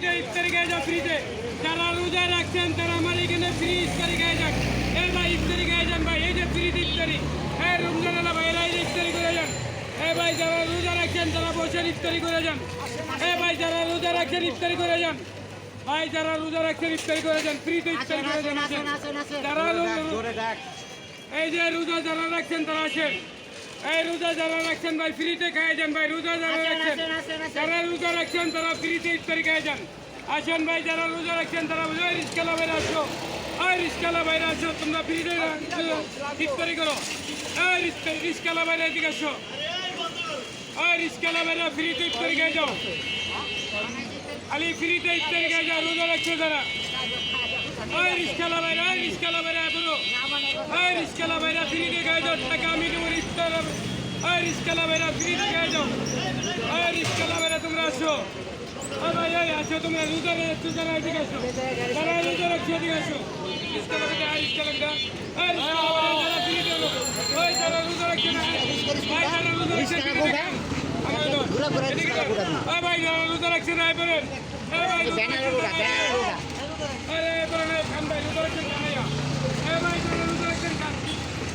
ফ্রিতে ইফতারি খেয়ে যাও ফ্রিতে। যারা রোজা রাখছেন তারা আমার এখানে ফ্রি ইফতারি খেয়ে যান। এই ভাই ইফতারি খেয়ে যান ভাই, এই যে ফ্রিতে ইফতারি। হ্যাঁ রমজান এলা ভাই, এরা এই যে ইফতারি করে যান। এই ভাই যারা রোজা রাখছেন তারা বসেন ইফতারি করে যান। এই ভাই যারা রোজা রাখছেন ইফতারি করে যান। ভাই যারা রোজা রাখছেন ইফতারি করে যান, ফ্রিতে ইফতারি করে যান। যারা এই যে রোজা যারা রাখছেন তারা আসেন। এই রোজা যারা রাখছেন ভাই ফ্রিতে খেয়ে যান। ভাই রোজা যারা রাখছেন, যারা রোজা রাখছেন তারা ফ্রিতে ইফতারি খেয়ে যান। আসেন ভাই যারা রোজা রাখছেন তারা রিস্কালা বাইরে আসো। ওই রিস্কালা বাইরে আসো, তোমরা ফ্রিতে ইফতারি করো। এই রিস্কালা বাইরে এদিকে আসো। ওই রিস্কালা বাইরে ফ্রিতে ইফতারি খেয়ে যাও। খালি ফ্রিতে ইফতারি খেয়ে যাও রোজা রাখছো যারা। ওই রিস্কালা বাইরে, ওই রিস্কালা বাইরে বলো। ওই রিস্কালা বাইরে ফ্রিতে খেয়ে যাও, টাকা আমি দেবো ইফতার। ওই রিস্কালা বাইরে ফ্রিতে খেয়ে যাও। ওই রিস্কালা বাইরে তোমরা আসো। ও ভাই ওই আসো, তোমরা রোজা রাখছো যারা এদিকে আসো। যারা রোজা রাখছো এদিকে আসো। রিস্কালা বাইরে আর রিস্কালা বাইরে, ওই রিস্কালা বাইরে যারা ফ্রিতে হলো। ওই যারা রোজা রাখছো না, ভাই যারা রোজা রাখছো এদিকে আসো। ওই ভাই যারা রোজা রাখছো না এবারে। এই ভাই আরে এবারে খান ভাই রোজা রাখছেন খানাইয়া। এই ভাই যারা রোজা রাখছেন খান,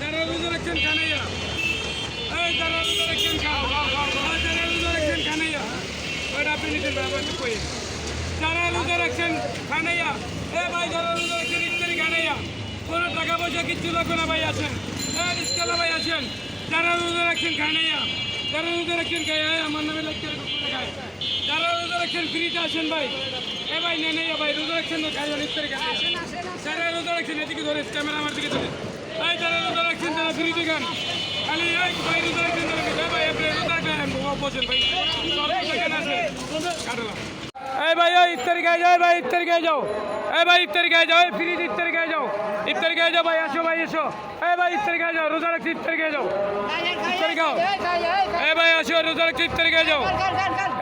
যারা রোজা রাখছেন খানাইয়া। এই যারা রোজা রাখছেন খান, যারা রোজা রাখছেন খানাইয়া। ওইটা আপনি নিতেন ব্যাপার কই। যারা রোজা রাখছেন খানাইয়া। এ ভাই যারা রোজা রাখছেন ইফতারি খানাইয়া। কোনো টাকা পয়সা কিচ্ছু লাগবে না ভাই, আসেন। এই রিস্কালা ভাই আসেন। যারা রোজা রাখছেন খানাইয়া, যারা রোজা রাখছেন খাই আমার নামে লেখা খায়। যারা রোজা রাখছেন ফ্রিতে আসেন ভাই। এ ভাই নেই ভাই রোজা রাখছেন না, খাই ইফতারি খান। যারা রোজা রাখছেন এদিকে ধরে, ক্যামেরা আমার দিকে ধরে। এই যারা রোজা রাখছেন তারা ফ্রিতে খান। খালি এই ভাই রোজা রাখছেন তারা ভাই আপনি রোজা খান বসেন ভাই। এই ভাই ওই ইফতারি খাই যাও, ভাই ইফতারি খাই যাও। এই ভাই ইফতারি খাই যাও, ফ্রিতে ইফতারি খাই যাও। ইফতারি খাই যাও ভাই, আসো ভাই এসো। এই ভাই ইফতারি খাই যাও, রোজা রাখছি ইফতারি খাই যাও। ইফতারি খাও। এই ভাই আসো, রোজা রাখছি ইফতারি খাই যাও।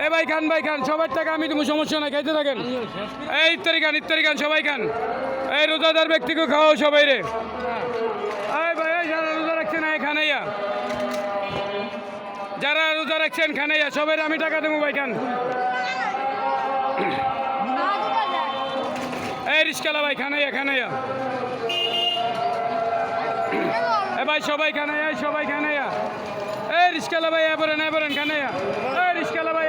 এই ভাই খান, ভাই খান, সবার টাকা আমি তুমি সমস্যা নাই, খাইতে থাকেন। এই ইফতারি খান সবাই খান। এই রোজাদার ব্যক্তিকে খাওয়াও সবাই রে। এই ভাই যারা রোজা রাখছেন এই খানাইয়া, যারা রোজা রাখছেন খানাইয়া সবাই আমি টাকা দেবো ভাই খান। এই রিস্কালা ভাই খানাইয়া। এ ভাই সবাই খানাইয়া, সবাই খানাইয়া। এই রিস্কালা ভাই এবারেন খানাইয়া। এই রিস্কালা ভাই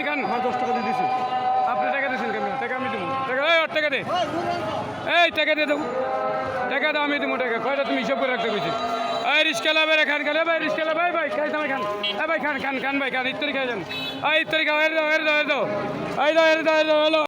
খান। 10 টাকা দিয়ে দিছি। আপনি টাকা দিয়েছেন কেন? টাকা আমি দেবো। টাকা টাকা দে। এই টাকা দিয়ে দেবো। টাকা দাও আমি দেবো টাকা। কয়টা তুমি হিসাব করে রাখতে পেরেছি। এই রিস্কালা ভাই খান খেলে ভাই, রিস্কালা ভাই খাই তুমি খান। এই ভাই খান ভাই খান ইফতারি খাই যান। এই ইফতারি খাও, এর দাও।